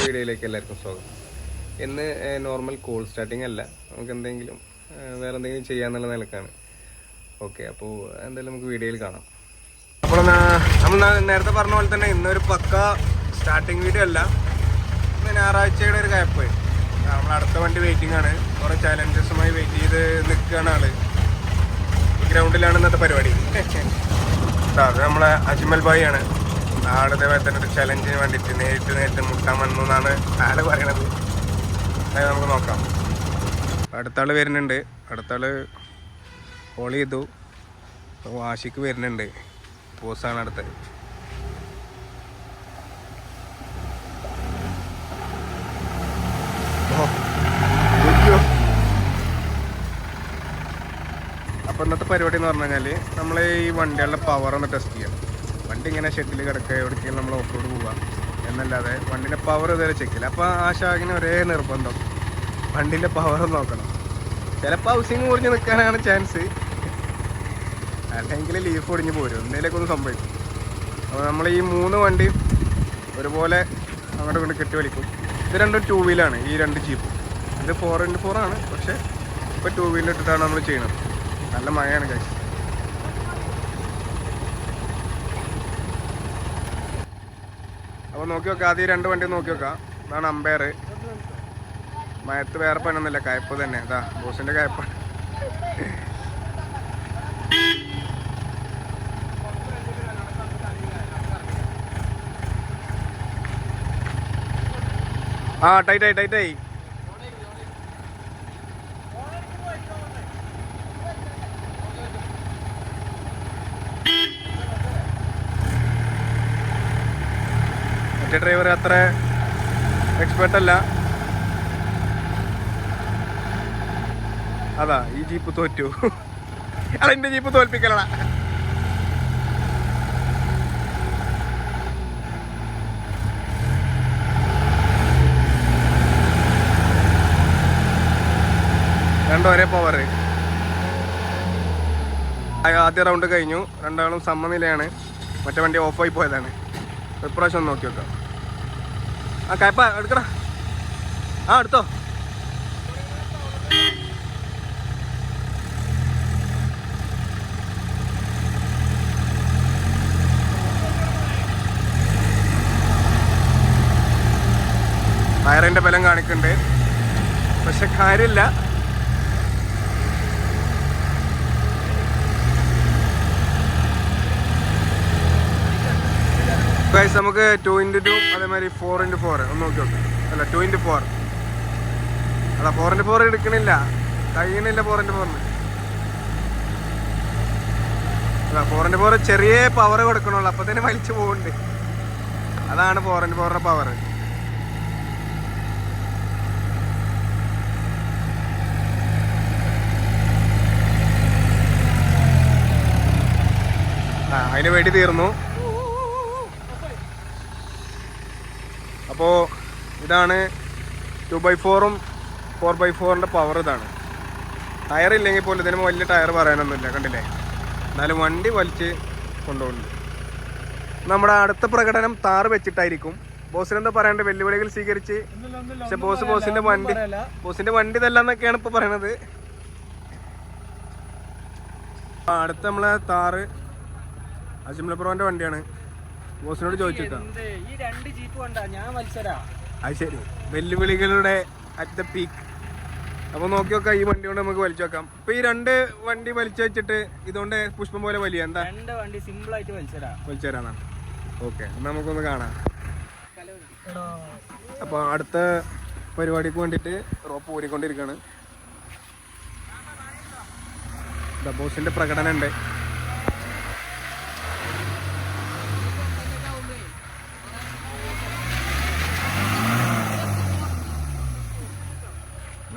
വീഡിയോയിലേക്ക് എല്ലാവർക്കും സ്വാഗതം. ഇന്ന് നോർമൽ കോൾ സ്റ്റാർട്ടിംഗ് അല്ല, നമുക്ക് എന്തെങ്കിലും വേറെ എന്തെങ്കിലും ചെയ്യാന്നുള്ള നിലക്കാണ്. ഓക്കെ, അപ്പോൾ എന്തായാലും നമുക്ക് വീഡിയോയിൽ കാണാം. അപ്പോൾ നമ്മൾ നേരത്തെ പറഞ്ഞ പോലെ തന്നെ ഇന്നൊരു പക്ക സ്റ്റാർട്ടിങ് വീഡിയോ അല്ല. ഇന്ന് ഞായറാഴ്ചയുടെ ഒരു കയപ്പ്. നമ്മൾ അടുത്ത വണ്ടി വെയിറ്റിംഗ് ആണ്. കുറേ ചാലഞ്ചസുമായി വെയിറ്റ് ചെയ്ത് നിൽക്കുകയാണ് ആള്. ഗ്രൗണ്ടിലാണ് ഇന്നത്തെ പരിപാടി. അത് നമ്മളെ അജ്മൽ ഭായി ആണ്. ആള് ഇതേപോലെ തന്നെ ഒരു ചലഞ്ചിന് വേണ്ടിയിട്ട് നേരിട്ട് മുട്ടാൻ വന്നു എന്നാണ് ആള് പറയണത്. അത് നമുക്ക് നോക്കാം. അടുത്താള് വരുന്നുണ്ട്. അടുത്താള് കോൾ ചെയ്തു. വാശിക്ക് വരുന്നുണ്ട്. പോസാണ് അടുത്തത്. അപ്പോൾ ഇന്നത്തെ പരിപാടി എന്ന് പറഞ്ഞു കഴിഞ്ഞാൽ നമ്മൾ ഈ വണ്ടികളുടെ പവർ ഒന്ന് ടെസ്റ്റ് ചെയ്യാം. വണ്ടി ഇങ്ങനെ ഷെഡിൽ കിടക്കുക, എവിടേക്കെങ്കിലും നമ്മൾ ഓഫ് റോഡ് പോവുക എന്നല്ലാതെ വണ്ടിൻ്റെ പവർ ഇതുവരെ ചെക്കില്ല. അപ്പോൾ ആ ഷാഗിന് ഒരേ നിർബന്ധം വണ്ടിൻ്റെ പവർ നോക്കണം. ചിലപ്പോൾ ഹൗസിങ് മുറിഞ്ഞ് നിൽക്കാനാണ് ചാൻസ്, അല്ലെങ്കിൽ ലീഫ് ഒടിഞ്ഞ് പോരും, എന്തെങ്കിലുമൊക്കെ ഒന്ന് സംഭവിക്കും. അപ്പോൾ നമ്മൾ ഈ 3 വണ്ടി ഒരുപോലെ അങ്ങോട്ട് കൊണ്ട് കെട്ടി വലിക്കും. ഇത് രണ്ടും 2 വീലാണ്, ഈ 2 ജീപ്പും. ഇത് 4x4 ആണ്, പക്ഷേ ഇപ്പോൾ 2 വീലിൽ ഇട്ടിട്ടാണ് നമ്മൾ ചെയ്യുന്നത്. നല്ല മഴയാണ് കഴിച്ച്. അപ്പോൾ നോക്കി നോക്കാം, ആദ്യം 2 വണ്ടി നോക്കി നോക്കാം. ഇതാണ് അമ്പയർ. മയത്ത് വേറെ പണിയൊന്നുമില്ല, കയപ്പ് തന്നെ. ഇതാ ബോസിൻ്റെ കയപ്പാണ്. ആ ടൈറ്റായി. മറ്റേ ഡ്രൈവർ അത്ര എക്സ്പേർട്ട് അല്ല. അതാ ഈ ജീപ്പ് തോറ്റു. അല്ല, എൻ്റെ ജീപ്പ് തോൽപ്പിക്കലടാ. രണ്ടും ഒരേ പവർ. ആദ്യ റൗണ്ട് കഴിഞ്ഞു. രണ്ടാളും സമനിലയാണ്. മറ്റേ വണ്ടി ഓഫായി പോയതാണ്. ഇപ്രാവശ്യം ഒന്ന് നോക്കി വെക്കാം. ആ കയപ്പ എടുക്കടാ. ആ എടുത്തോ. ടയറിൻ്റെ ബലം കാണിക്കുന്നുണ്ട്, പക്ഷെ കാര്യമില്ല. ഗൈസ്, നമുക്ക് 2x2 അതേമാതിരി 4x4 ഒന്ന് നോക്കി നോക്കാം. അല്ല 2x4 അല്ല 4x4 എടുക്കണില്ല, കഴിയണില്ല 4x4. അല്ല 4x4 ചെറിയ പവർ കൊടുക്കണുള്ളൂ, അപ്പൊ തന്നെ വലിച്ചു പോകുന്നുണ്ട്. അതാണ് 4x4 പവർ. അതിന് വേണ്ടി തീർന്നു. അപ്പോൾ ഇതാണ് 2x4ഉം 4x4ൻ്റെ പവർ. ഇതാണ്. ടയർ ഇല്ലെങ്കിൽ പോലും ഇതിന് വലിയ ടയർ പറയാനൊന്നുമില്ല, കണ്ടില്ലേ? എന്നാലും വണ്ടി വലിച്ച് കൊണ്ടുപോകുന്നുണ്ട്. നമ്മുടെ അടുത്ത പ്രകടനം താറ് വെച്ചിട്ടായിരിക്കും. ബോസിനെന്താ പറയണ്ടേ? വെല്ലുവിളികൾ സ്വീകരിച്ച്. പക്ഷെ ബോസിന്റെ വണ്ടി ഇതല്ലെന്നൊക്കെയാണ് ഇപ്പൊ പറയണത്. അടുത്ത നമ്മളെ താറ് അജ്മൽ ബ്രോന്റെ വണ്ടിയാണ്. ബോസിനോട് ചോദിച്ചിട്ടാ. അത് ശരി, വെല്ലുവിളികളുടെ അറ്റ് ദ പീക്ക്. അപ്പൊ നോക്കി നോക്കാം, ഈ വണ്ടി കൊണ്ട് നമുക്ക് വലിച്ചു വെക്കാം. ഇപ്പൊ ഈ 2 വണ്ടി വലിച്ചു വെച്ചിട്ട് ഇതുകൊണ്ട് പുഷ്പം പോലെ വലിയ എന്താ 2 വണ്ടി സിമ്പിൾ ആയിട്ട് വലിച്ചു തരാനാണ്. ഓക്കെ, നമുക്കൊന്ന് കാണാം. അപ്പൊ അടുത്ത പരിപാടിക്ക് വേണ്ടിട്ട് റോപ്പ് ഊരിക്കൊണ്ടിരിക്കുകയാണ്. ബോസിന്റെ പ്രകടനം ഉണ്ട്.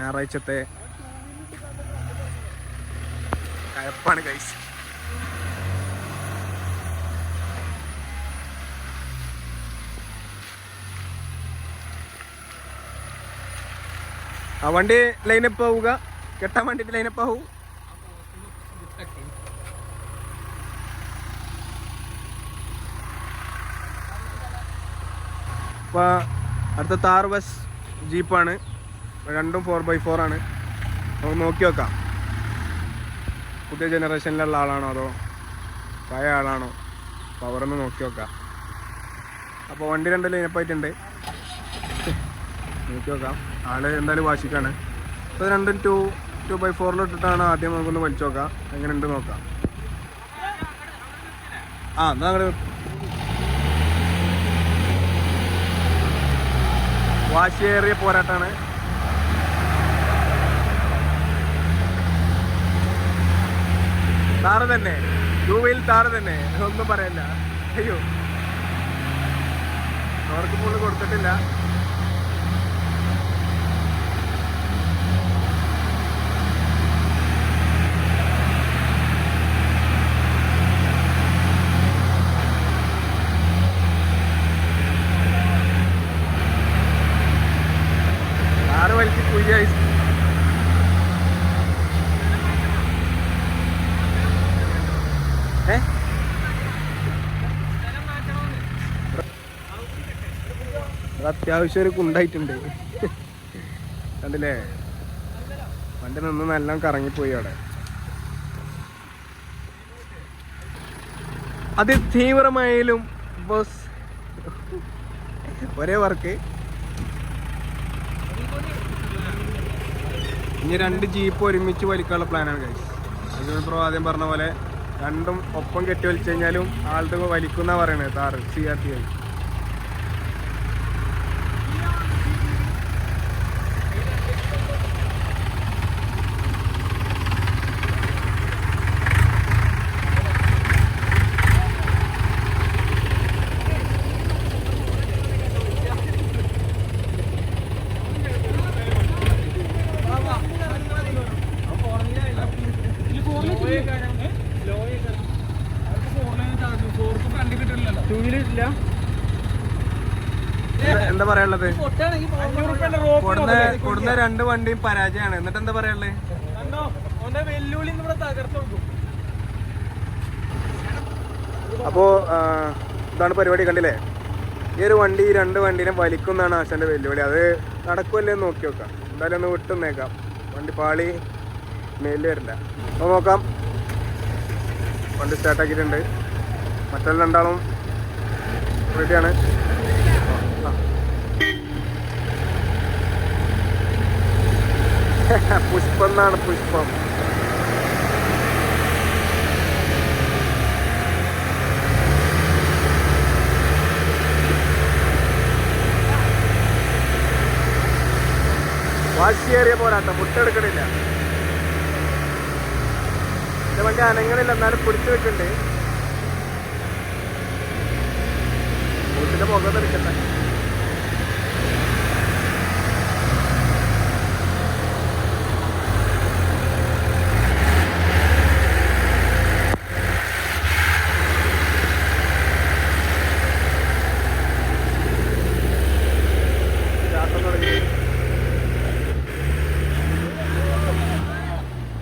ഞായറാഴ്ചത്തെ കയപ്പാണ് ഗൈസ്. ആ വണ്ടി ലൈനപ്പ് ആവുക, കെട്ടാൻ വേണ്ടിട്ട് ലൈനപ്പ് ആവൂ. അപ്പോൾ അടുത്ത താർ ബസ് ജീപ്പാണ്, രണ്ടും 4x4 ആണ്. നമുക്ക് നോക്കി വെക്കാം പുതിയ ജനറേഷനിലുള്ള ആളാണോ അതോ പഴയ ആളാണോ, പവറൊന്ന് നോക്കി വെക്കാം. അപ്പോൾ വണ്ടി 2 ലൈനപ്പായിട്ടുണ്ട്, നോക്കി വെക്കാം. ആള് എന്തായാലും വാശിക്കാണ്. അപ്പോൾ രണ്ടും 2x4 ഇട്ടിട്ടാണ് ആദ്യം നമുക്കൊന്ന് വലിച്ചു നോക്കാം എങ്ങനെയുണ്ട് നോക്കാം. എന്നാ ഞങ്ങൾ വാശിയേറിയ പോരാട്ടാണ്. താറ് തന്നെ, 2 വീൽ താറ് തന്നെ, ഒന്നും പറയല്ല. അയ്യോ അവർക്ക് ഫുള്ള് കൊടുത്തിട്ടില്ല. താറ് വലിച്ച് കുയ്യായി. അത്യാവശ്യം ഒരു കുണ്ടായിട്ടുണ്ട് കണ്ടില്ലേ, വണ്ടി നിന്ന് നല്ല കറങ്ങിപ്പോയി അവിടെ. അതിതീവ്രമായാലും ബസ് ഒരേ വർക്ക്. ഇനി 2 ജീപ്പ് ഒരുമിച്ച് വലിക്കാനുള്ള പ്ലാനാണ് ഗൈസ്. അതിനിപ്പോൾ ആദ്യം പറഞ്ഞ പോലെ രണ്ടും ഒപ്പം കെട്ടി വലിച്ചു കഴിഞ്ഞാലും ആളുടെ വലിക്കുന്ന പറയണത് താറ് CRT ആയി. എന്താ പറയാനുള്ളത്? കൊടുന്ന 2 വണ്ടിയും പരാജയമാണ്. എന്നിട്ട് എന്താ പറയാനുള്ളത്? അപ്പോ ഇതാണ് പരിപാടി, കണ്ടില്ലേ? ഈ ഒരു വണ്ടി 2 വണ്ടീനെ വലിക്കുന്നതാണ് ആശാന്റെ വെല്ലുവിളി. അത് നടക്കുമല്ലേ എന്ന് നോക്കി നോക്കാം. എന്തായാലും ഒന്ന് വിട്ടുന്നേക്കാം, വണ്ടി പാളി മേലിൽ വരില്ല. അപ്പോൾ നോക്കാം. വണ്ടി സ്റ്റാർട്ടാക്കിയിട്ടുണ്ട്, മറ്റുള്ള 2 ആളും റെഡിയാണ്. പുഷ്പം എന്നാണ്, പുഷ്പം. വാശിയേറിയ പോരാട്ടം, മുട്ടെടുക്കണില്ല. എന്റെ വണ്ടി അനങ്ങണില്ല, എന്നാലും പിടിച്ചു വെക്കുന്നുണ്ട്. വീട്ടിന്റെ പുക തെറിക്കട്ടെ.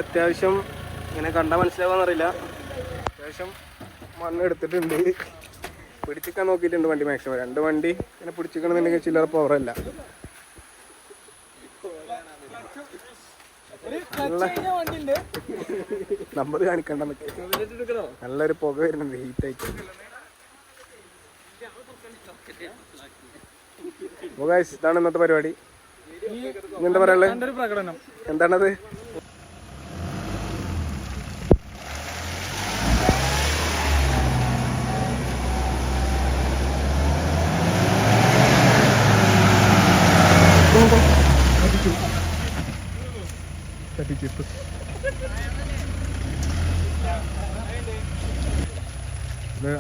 അത്യാവശ്യം ഇങ്ങനെ കണ്ടാൽ മനസ്സിലാവാന്നറിയില്ല, അത്യാവശ്യം മണ്ണ് എടുത്തിട്ടുണ്ട്. പിടിച്ചിക്കാൻ നോക്കിയിട്ടുണ്ട് വണ്ടി മാക്സിമം. 2 വണ്ടി ഇങ്ങനെ പിടിച്ചിക്കണമെന്നുണ്ടെങ്കിൽ ചില്ലറ പവറല്ല. നമ്പർ കാണിക്കണ്ട, നല്ലൊരു പുക വരുന്നുണ്ട്, ഹീറ്റായിട്ട്. ഇതാണ് ഇന്നത്തെ പരിപാടി. എന്താ പറയാനുള്ളത്? എന്താണത്?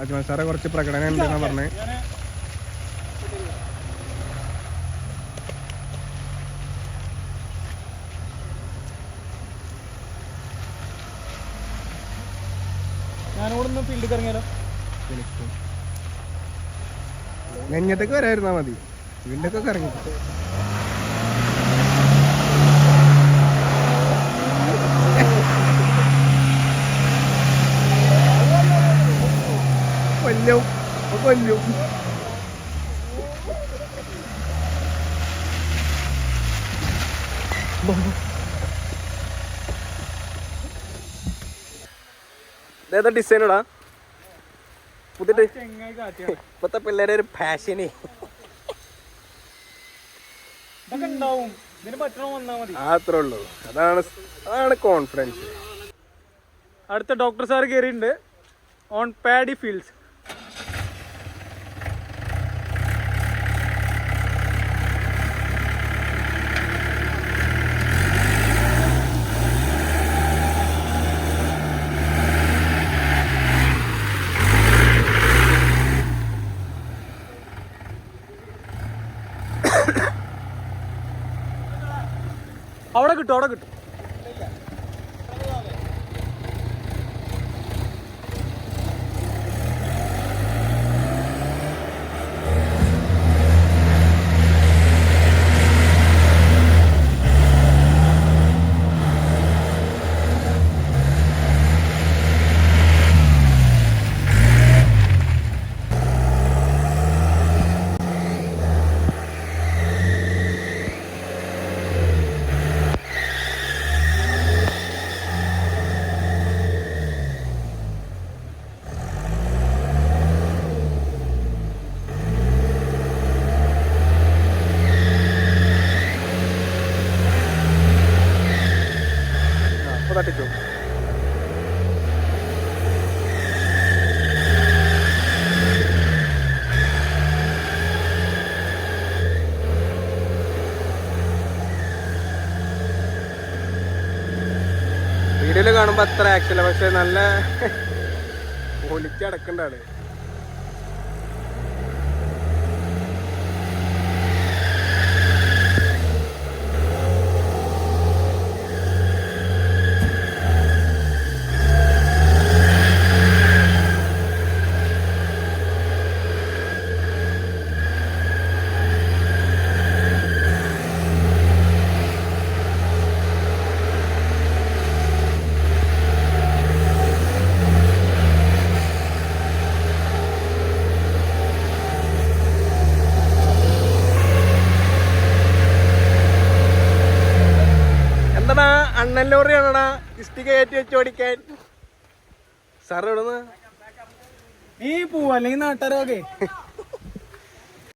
അജ്മൽ സാറെ കുറച്ച് പ്രകടനം ഉണ്ടെന്നാ പറഞ്ഞേ. ഞാനിവിടെ ഫീൽഡിൽ ഇറങ്ങിയാലോ? നെഞ്ഞത്തൊക്കെ വരായിരുന്നാ മതി, ഫീൽഡൊക്കെ ഇറങ്ങി. കൊല്ലും കൊല്ലും. ഇതേതാ ഡിസൈനടാ പുതിട്ട് ചെങ്ങായി കാറ്റിയാണ് ഇപ്പത്തെ പിള്ളേരെ ഒരു ഫാഷന് ഇതൊക്കെ ഉണ്ടാവും ഇതിന് പറ്റണം വന്നാൽ മതി അത്രേ ഉള്ളൂ. അതാണ് കോൺഫിഡൻസ്. അടുത്ത ഡോക്ടർ സാർ കയറിയിട്ടുണ്ട് ഓൺ പാഡി ഫീൽഡ്സ്. അവിടെ കിട്ടും അവിടെ കിട്ടും. തട്ടിച്ചു. വീഡിയോയില് കാണുമ്പോ അത്ര ആക്ഷല്ല, പക്ഷെ നല്ല ഒലിച്ചടക്കണ്ടാണ്. അണ്ണൻ ലോറിയാണോടാ ഇഷ്ടിക കയറ്റി വെച്ച് ഓടിക്കാൻ? സാർ എവിടുന്ന് നീ പോവും അല്ലെങ്കിൽ നാട്ടുകാരൊക്കെ